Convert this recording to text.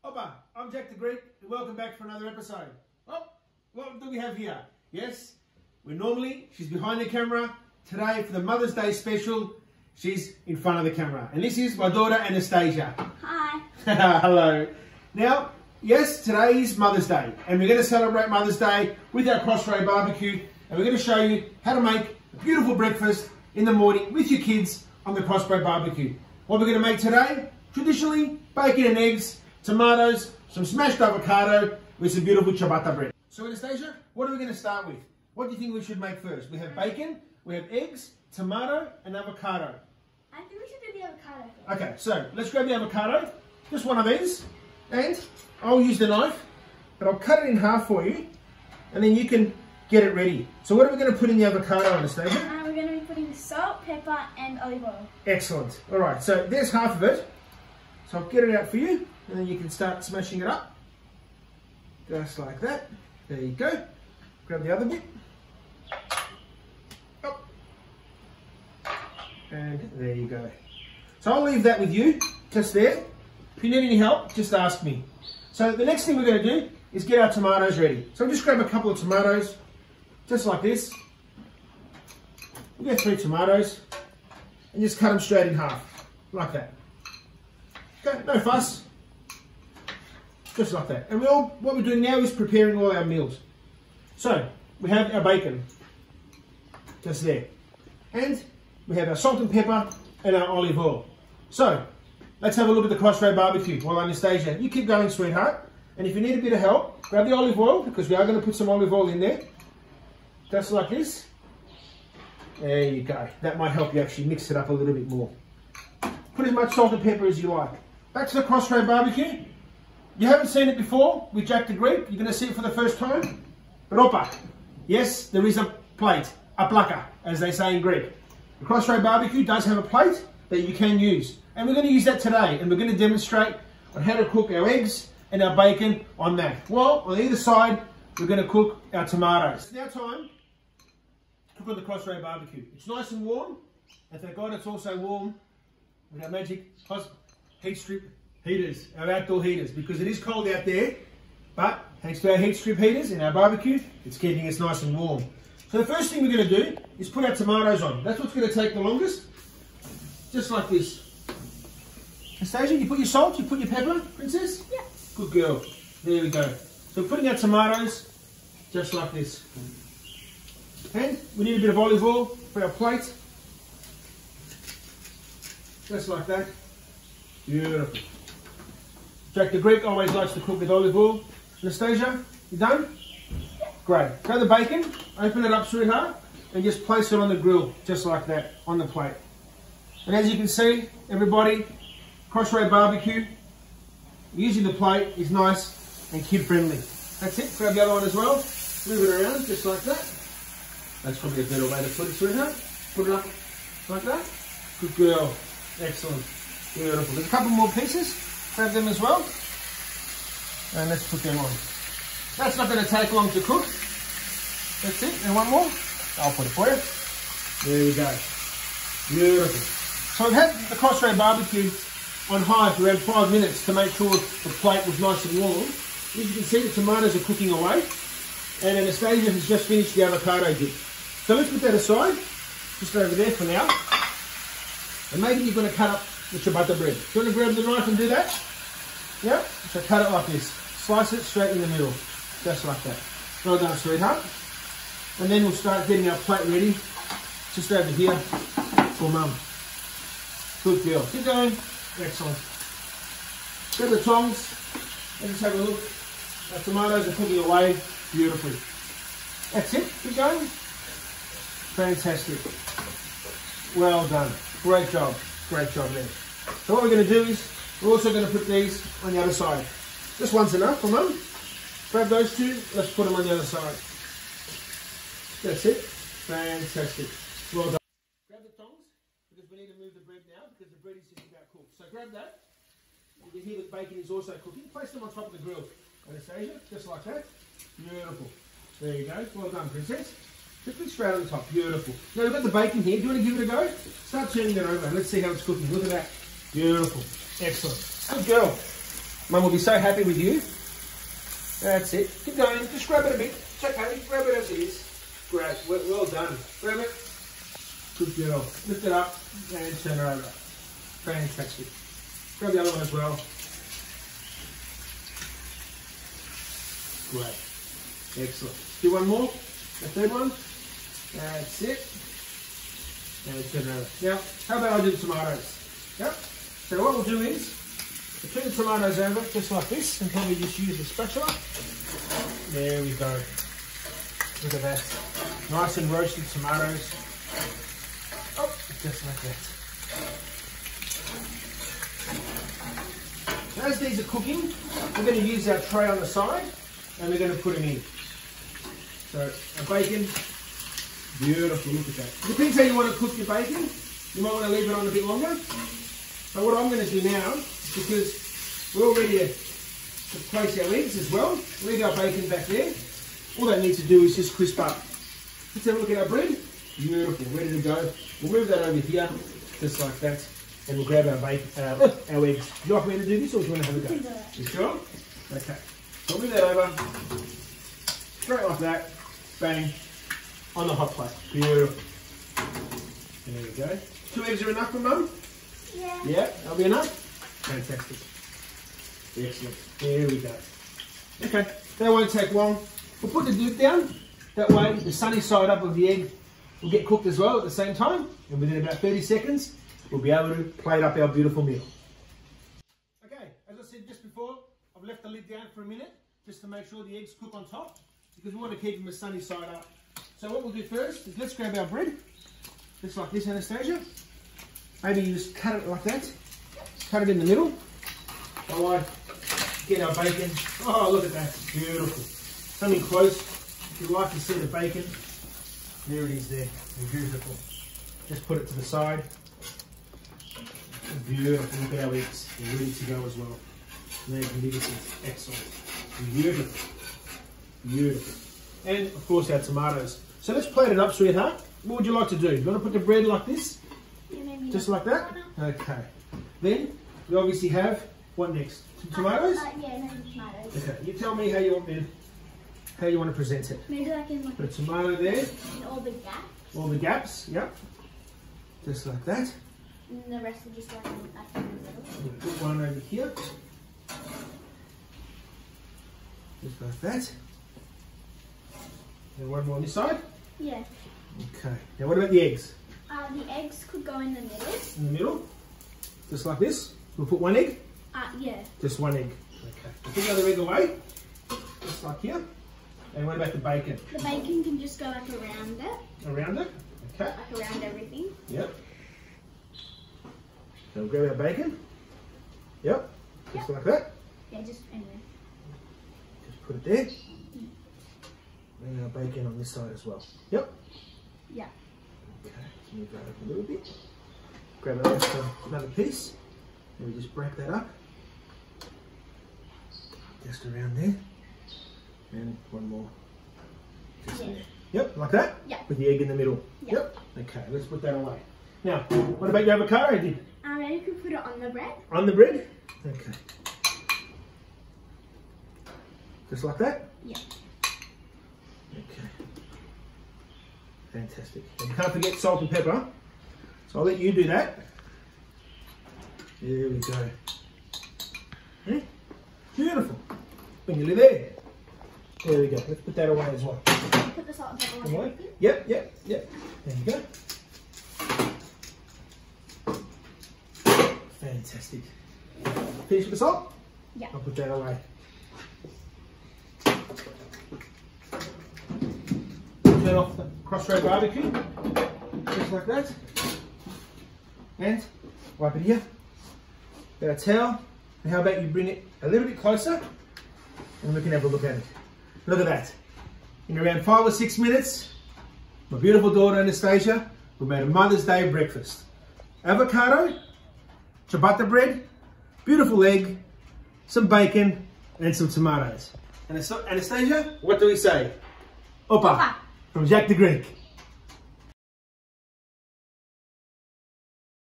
Hoppa, I'm Jack the Greek and welcome back for another episode. Oh, what do we have here? Yes, she's behind the camera. Today for the Mother's Day special, she's in front of the camera. And this is my daughter Anastasia. Hi. Hello. Now, yes, today is Mother's Day and we're going to celebrate Mother's Day with our CrossRay BBQ, and we're going to show you how to make a beautiful breakfast in the morning with your kids on the CrossRay BBQ. What we're going to make today, traditionally, bacon and eggs, tomatoes, some smashed avocado with some beautiful ciabatta bread. So Anastasia, what are we going to start with? What do you think we should make first? We have bacon, we have eggs, tomato and avocado. I think we should do the avocado first. Okay, so let's grab the avocado, just one of these, and I'll use the knife, but I'll cut it in half for you, and then you can get it ready. So what are we going to put in the avocado, Anastasia? We're going to be putting salt, pepper and olive oil. Excellent. All right, so there's half of it. So I'll get it out for you, and then you can start smashing it up. Just like that. There you go. Grab the other bit. Oh. And there you go. So I'll leave that with you, just there. If you need any help, just ask me. So the next thing we're going to do is get our tomatoes ready. So I'll just grab a couple of tomatoes, just like this. We'll get 3 tomatoes, and just cut them straight in half, like that. Okay, no fuss. Just like that. And what we're doing now is preparing all our meals. So, we have our bacon, just there. And we have our salt and pepper and our olive oil. So, let's have a look at the CrossRay BBQ. Well, Anastasia, you keep going, sweetheart. And if you need a bit of help, grab the olive oil, because we are going to put some olive oil in there. Just like this. There you go. That might help you actually mix it up a little bit more. Put as much salt and pepper as you like. Back to the CrossRay BBQ. You haven't seen it before with Jack the Greek. You're going to see it for the first time. But opa, yes, there is a plate, a plaka, as they say in Greek. The CrossRay BBQ does have a plate that you can use. And we're going to use that today. And we're going to demonstrate on how to cook our eggs and our bacon on that. Well, on either side, we're going to cook our tomatoes. It's now time to cook on the CrossRay BBQ. It's nice and warm. And thank God it's also warm with our magic heat strip heaters, our outdoor heaters, because it is cold out there, but thanks to our heat strip heaters in our barbecue, it's keeping us nice and warm. So the first thing we're going to do is put our tomatoes on. That's what's going to take the longest, just like this. Anastasia, you put your salt, you put your pepper, princess? Yeah. Good girl. There we go. So we're putting our tomatoes just like this. And we need a bit of olive oil for our plate. Just like that. Beautiful. Jack the Greek always likes to cook with olive oil. Anastasia, you done? Yeah. Great. Grab the bacon, open it up, sweetheart, and just place it on the grill, just like that, on the plate. And as you can see, everybody, CrossRay BBQ, using the plate is nice and kid friendly. That's it. Grab the other one as well. Move it around, just like that. That's probably a better way to put it, sweetheart. Put it up like that. Good girl. Excellent. Beautiful. There's a couple more pieces. Grab them as well. And let's put them on. That's not going to take long to cook. That's it. And one more. I'll put it for you. There you go. Beautiful. So I've had the CrossRay BBQ on high for around 5 minutes to make sure the plate was nice and warm. As you can see, the tomatoes are cooking away. And Anastasia has just finished the avocado dip. So let's put that aside. Just over there for now. And maybe you're going to cut up the ciabatta bread. Do you want to grab the knife and do that? Yeah? So cut it like this. Slice it straight in the middle. Just like that. Well done, sweetheart. And then we'll start getting our plate ready. Just over here for Mum. Good girl. Keep going. Excellent. Grab the tongs. Let's have a look. Our tomatoes are cooking away beautifully. That's it. Keep going. Fantastic. Well done. Great job. Great job there. So what we're going to do is, we're also going to put these on the other side. Just one's enough for Mum. Grab those two, let's put them on the other side. That's it. Fantastic. Well done. Grab the tongs, because we need to move the bread now, because the bread is just about cooked. So grab that. You can hear the bacon is also cooking. Place them on top of the grill. Anastasia, just like that. Beautiful. There you go. Well done, princess. Just put it straight on the top. Beautiful. Now we've got the bacon here. Do you want to give it a go? Start turning it over and let's see how it's cooking. Look at that. Beautiful. Excellent. Good girl. Mum will be so happy with you. That's it. Keep going. Just grab it a bit. It's okay. Grab it as it is. Great. Well done. Grab it. Good girl. Lift it up and turn it over. Fantastic. Grab the other one as well. Great. Excellent. Do one more. The third one. That's it. And turn it over. Now, how about I do the tomatoes? Yep. So what we'll do is, we'll turn the tomatoes over just like this and probably just use the spatula. There we go. Look at that. Nice and roasted tomatoes. Oh, just like that. So as these are cooking, we're going to use our tray on the side and we're going to put them in. So our bacon, beautiful, look at that. It depends how you want to cook your bacon. You might want to leave it on a bit longer. But what I'm going to do now, because we're all ready to place our eggs as well, leave our bacon back there. All they need to do is just crisp up. Let's have a look at our bread. Beautiful, ready to go. We'll move that over here, just like that. And we'll grab our bacon, our eggs. Do you like me to do this or do you want to have a go? You sure? Okay. So we'll move that over. Straight like that. Bang. On the hot plate. Beautiful. There we go. 2 eggs are enough for Mum? Yeah. Yeah, that'll be enough? Fantastic. Excellent. There we go. Okay, that won't take long. We'll put the lid down. That way, the sunny side up of the egg will get cooked as well at the same time. And within about 30 seconds, we'll be able to plate up our beautiful meal. Okay, as I said just before, I've left the lid down for a minute just to make sure the eggs cook on top because we want to keep them the sunny side up. So what we'll do first is let's grab our bread, just like this, Anastasia. Maybe you just cut it like that. Cut it in the middle. Alright, get our bacon. Oh, look at that, beautiful. Something close. If you like to see the bacon, there it is there. Beautiful. Just put it to the side. Beautiful. Look at our eggs. They're ready to go as well. Magnificent. Excellent. Beautiful. Beautiful. And of course our tomatoes. So let's plate it up, sweetheart. What would you like to do? You want to put the bread like this? Yeah, maybe just like that? Okay. Then we obviously have what next? Some tomatoes? Yeah, maybe tomatoes. Okay. You tell me how you want to present it. Maybe like in like Put a tomato there. in all the gaps. All the gaps, yep. Just like that. And the rest are just like in the middle. We'll put one over here. Just like that. And one more on this side. Yeah. Okay. Now what about the eggs? The eggs could go in the middle. In the middle. Just like this. We'll put one egg. Yeah. Just one egg. Okay. We'll put the other egg away. Just like here. And what about the bacon? The bacon can just go like around it. Around it? Okay. Like around everything. Yep. So we'll grab our bacon. Yep. Just like that. Yeah, just anyway. Just put it there. And our bacon on this side as well. Yep. Yeah. Okay, let's move that up a little bit. Grab another piece. And we just break that up. Just around there. And one more. Just there. Yep, like that? Yeah. With the egg in the middle. Yeah. Yep. Okay, let's put that away. Now, what about your avocado, Did? Maybe you could put it on the bread. On the bread? Okay. Just like that? Yeah. Okay. Fantastic. And you can't forget salt and pepper. So I'll let you do that. There we go. Hmm? Beautiful. When you live there. There we go. Let's put that away as well. Put the salt and pepper on everything. Yep. There you go. Fantastic. Finish with the salt? Yeah. I'll put that away. Turn off the CrossRay BBQ. Just like that. And wipe it here. Get a towel. And how about you bring it a little bit closer and we can have a look at it. Look at that. In around 5 or 6 minutes, my beautiful daughter Anastasia, we made a Mother's Day breakfast. Avocado, ciabatta bread, beautiful egg, some bacon, and some tomatoes. Anastasia, what do we say? Opa, from Jack the Greek.